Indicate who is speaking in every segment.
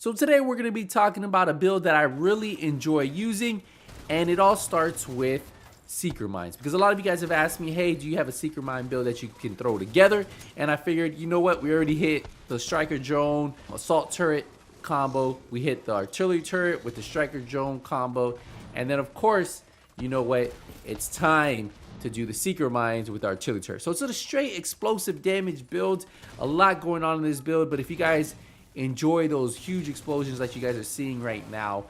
Speaker 1: So today we're going to be talking about a build that I really enjoy using, and it all starts with secret mines, because a lot of you guys have asked me, hey, do you have a secret mine build that you can throw together? And I figured, you know what, we already hit the striker drone assault turret combo, we hit the artillery turret with the striker drone combo, and then of course, you know what, it's time to do the secret mines with artillery turret. So it's a straight explosive damage build, a lot going on in this build, but if you guys enjoy those huge explosions that you guys are seeing right now,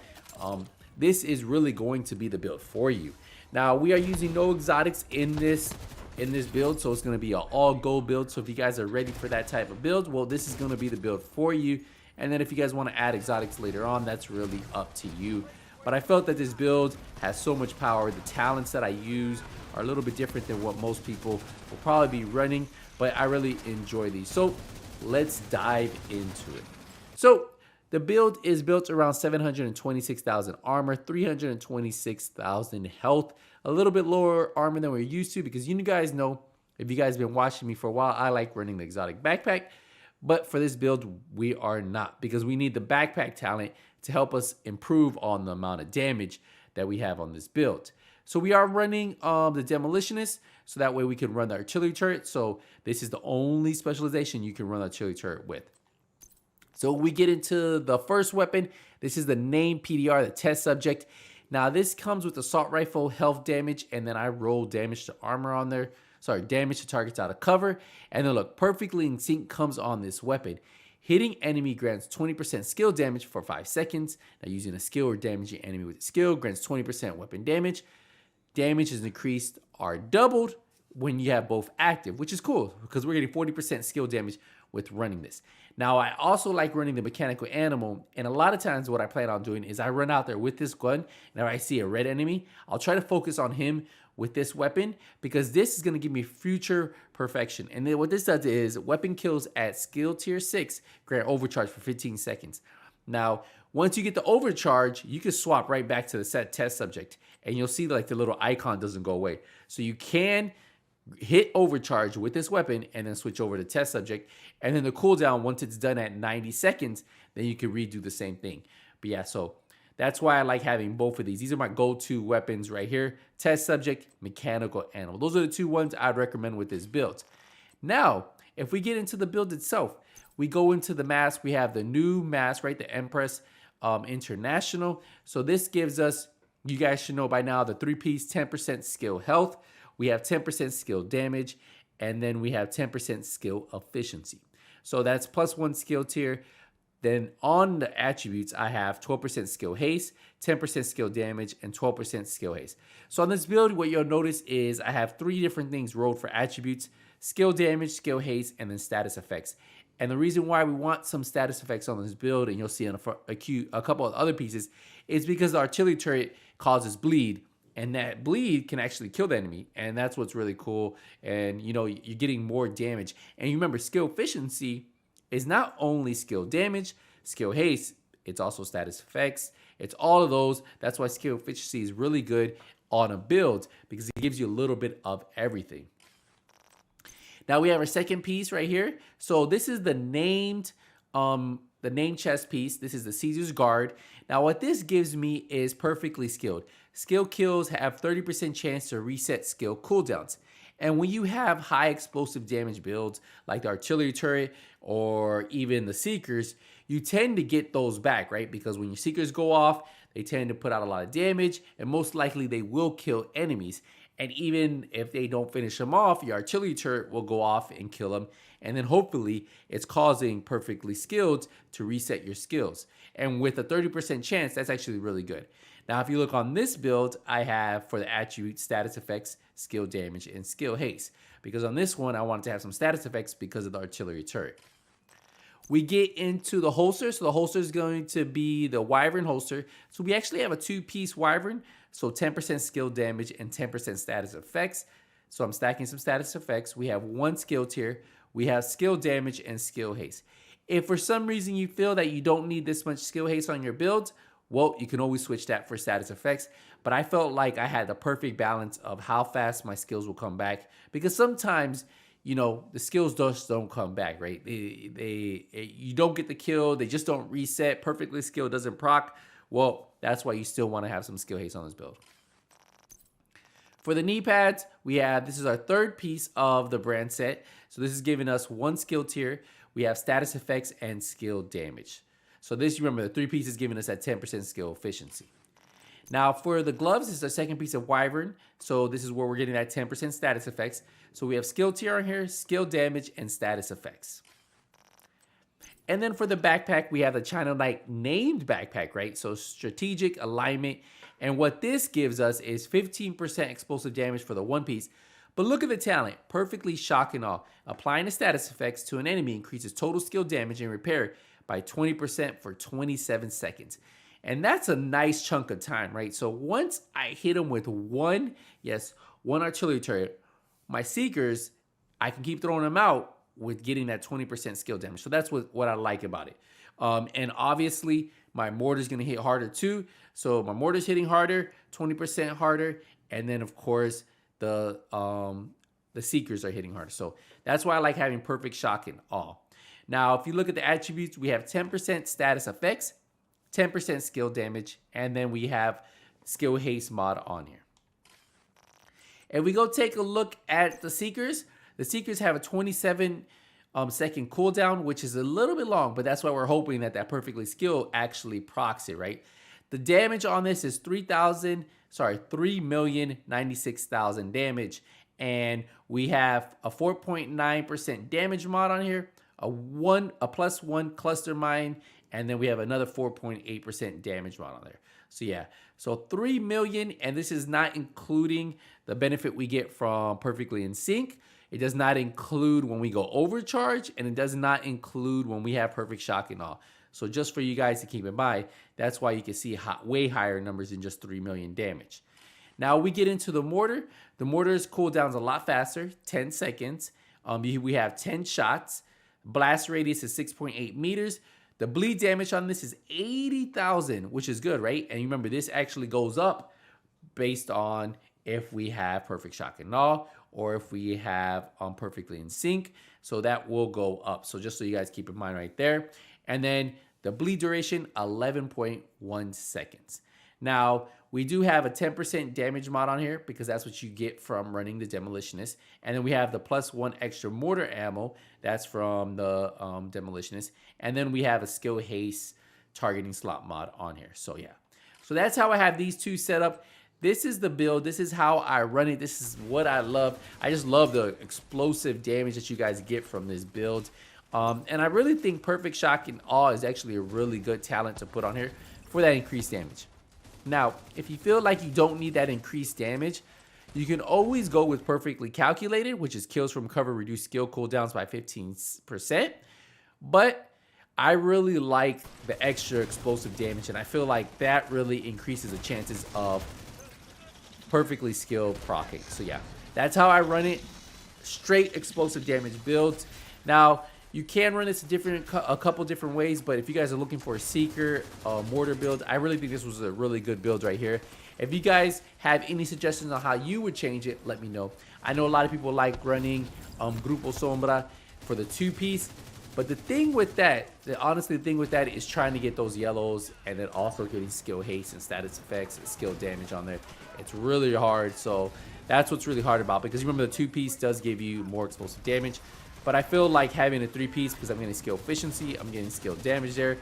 Speaker 1: this is really going to be the build for you. Now we are using no exotics in this build, so it's going to be an all gold build. So if you guys are ready for that type of build, well, this is going to be the build for you. And then if you guys want to add exotics later on, that's really up to you. But I felt that this build has so much power. The talents that I use are a little bit different than what most people will probably be running, but I really enjoy these. So let's dive into it. So the build is built around 726,000 armor, 326,000 health, a little bit lower armor than we're used to, because you guys know, if you guys have been watching me for a while, I like running the exotic backpack. But for this build, we are not, because we need the backpack talent to help us improve on the amount of damage that we have on this build. So we are running the demolitionist, so that way we can run the artillery turret. So this is the only specialization you can run the artillery turret with. So we get into the first weapon. This is the named PDR, the test subject. Now this comes with assault rifle, health damage, and then I roll damage to armor on there. Sorry, damage to targets out of cover. And then look, perfectly in sync comes on this weapon. Hitting enemy grants 20% skill damage for 5 seconds. Now using a skill or damaging enemy with a skill grants 20% weapon damage. Damage is increased or doubled when you have both active, which is cool because we're getting 40% skill damage with running this. Now, I also like running the mechanical animal, and a lot of times what I plan on doing is I run out there with this gun, and if I see a red enemy, I'll try to focus on him with this weapon, because this is going to give me future perfection. And then what this does is weapon kills at skill tier 6 grant overcharge for 15 seconds. Now, once you get the overcharge, you can swap right back to the set test subject, and you'll see like the little icon doesn't go away. So you can hit overcharge with this weapon and then switch over to test subject, and then the cooldown, once it's done at 90 seconds, then you can redo the same thing. But yeah, so that's why I like having both of these. These are my go-to weapons right here: test subject, mechanical animal. Those are the two ones I'd recommend with this build. Now if we get into the build itself, we go into the mask. We have the new mask, right, the Empress International. So this gives us, you guys should know by now, the 3-piece 10% skill health. We have 10% skill damage, and then we have 10% skill efficiency. So that's +1 skill tier. Then on the attributes, I have 12% skill haste, 10% skill damage, and 12% skill haste. So on this build, what you'll notice is I have 3 different things rolled for attributes: skill damage, skill haste, and then status effects. And the reason why we want some status effects on this build, and you'll see in a couple of other pieces, is because the artillery turret causes bleed, and that bleed can actually kill the enemy, and that's what's really cool. And you know, you're getting more damage. And you remember, skill efficiency is not only skill damage, skill haste, it's also status effects. It's all of those. That's why skill efficiency is really good on a build, because it gives you a little bit of everything. Now we have our second piece right here. So this is the named chest piece. This is the Caesar's Guard. Now what this gives me is perfectly skilled. Skill kills have 30% chance to reset skill cooldowns. And when you have high explosive damage builds like the artillery turret or even the Seekers, you tend to get those back, right? Because when your Seekers go off, they tend to put out a lot of damage, and most likely they will kill enemies. And even if they don't finish them off, your artillery turret will go off and kill them. And then hopefully it's causing perfectly skilled to reset your skills. And with a 30% chance, that's actually really good. Now, if you look on this build, I have for the attribute status effects, skill damage, and skill haste. Because on this one, I wanted to have some status effects because of the artillery turret. We get into the holster. So the holster is going to be the Wyvern holster. So we actually have a 2-piece Wyvern. So 10% skill damage and 10% status effects. So I'm stacking some status effects. We have 1 skill tier. We have skill damage and skill haste. If for some reason you feel that you don't need this much skill haste on your build, well, you can always switch that for status effects. But I felt like I had the perfect balance of how fast my skills will come back, because sometimes you know, the skills just don't come back, right? You don't get the kill. They just don't reset. Perfectly skilled doesn't proc. Well, that's why you still want to have some skill haste on this build. For the knee pads, we have, this is our third piece of the brand set. So this is giving us one skill tier. We have status effects and skill damage. So this, you remember, the 3 pieces giving us that 10% skill efficiency. Now for the gloves, this is our second piece of Wyvern. So this is where we're getting that 10% status effects. So we have skill tier on here, skill damage, and status effects. And then for the backpack, we have the China Knight named backpack, right? So strategic alignment. And what this gives us is 15% explosive damage for the one piece. But look at the talent, perfectly shock and awe. Applying the status effects to an enemy increases total skill damage and repair by 20% for 27 seconds. And that's a nice chunk of time, right? So once I hit them with one artillery turret, my Seekers, I can keep throwing them out with getting that 20% skill damage. So that's what I like about it. And obviously, my Mortar is going to hit harder too. So my Mortar's hitting harder, 20% harder. And then, of course, the Seekers are hitting harder. So that's why I like having perfect shock and awe. Now, if you look at the attributes, we have 10% status effects, 10% skill damage, and then we have skill haste mod on here. If we go take a look at the Seekers have a 27 second cooldown, which is a little bit long, but that's why we're hoping that that perfectly skill actually procs it, right? The damage on this is 3,096,000 damage, and we have a 4.9% damage mod on here, a +1 cluster mine, and then we have another 4.8% damage mod on there. So yeah, so 3 million, and this is not including the benefit we get from Perfectly in Sync. It does not include when we go overcharge, and it does not include when we have perfect shock and awe. So just for you guys to keep in mind, that's why you can see way higher numbers than just 3 million damage. Now we get into the Mortar. The Mortar's cooldowns a lot faster, 10 seconds. We have 10 shots. Blast radius is 6.8 meters. The bleed damage on this is 80,000, which is good, right? And you remember, this actually goes up based on if we have perfect shock and awe or if we have Perfectly in Sync. So that will go up. So just so you guys keep in mind right there. And then the bleed duration, 11.1 seconds. Now, we do have a 10% damage mod on here because that's what you get from running the Demolitionist. And then we have the +1 extra mortar ammo. That's from the Demolitionist. And then we have a skill haste targeting slot mod on here. So yeah. So that's how I have these two set up. This is the build. This is how I run it. This is what I love. I just love the explosive damage that you guys get from this build. And I really think Perfect Shock and Awe is actually a really good talent to put on here for that increased damage. Now, if you feel like you don't need that increased damage, you can always go with Perfectly Calculated, which is kills from cover, reduce skill cooldowns by 15%. But I really like the extra explosive damage, and I feel like that really increases the chances of perfectly skilled proccing. So yeah, that's how I run it. Straight explosive damage builds. Now, you can run this a couple different ways, but if you guys are looking for a Seeker Mortar build, I really think this was a really good build right here. If you guys have any suggestions on how you would change it, let me know. I know a lot of people like running Grupo Sombra for the 2-piece, but the thing with that, honestly, the thing with that is trying to get those yellows and then also getting skill haste and status effects and skill damage on there. It's really hard, so that's what's really hard about, because remember the 2-piece does give you more explosive damage. But I feel like having a 3-piece, because I'm getting skill efficiency, I'm getting skill damage there.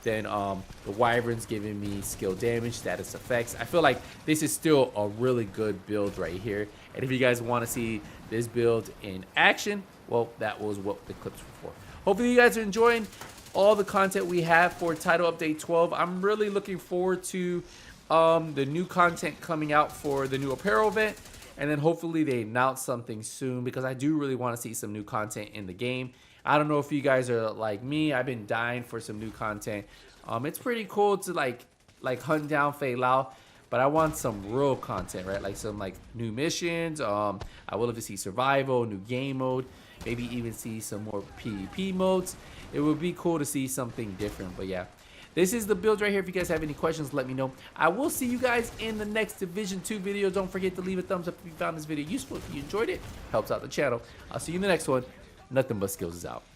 Speaker 1: Then the Wyvern's giving me skill damage, status effects. I feel like this is still a really good build right here. And if you guys want to see this build in action, well, that was what the clips were for. Hopefully you guys are enjoying all the content we have for Title Update 12. I'm really looking forward to the new content coming out for the new apparel event. And then hopefully they announce something soon, because I do really want to see some new content in the game. I don't know if you guys are like me. I've been dying for some new content. It's pretty cool to like hunt down Fei Lao, but I want some real content, right? Like some new missions. I would love to see survival, new game mode, maybe even see some more PvP modes. It would be cool to see something different. But yeah, this is the build right here. If you guys have any questions, let me know. I will see you guys in the next Division 2 video. Don't forget to leave a thumbs up if you found this video useful. If you enjoyed it, helps out the channel. I'll see you in the next one. Nothing But Skills is out.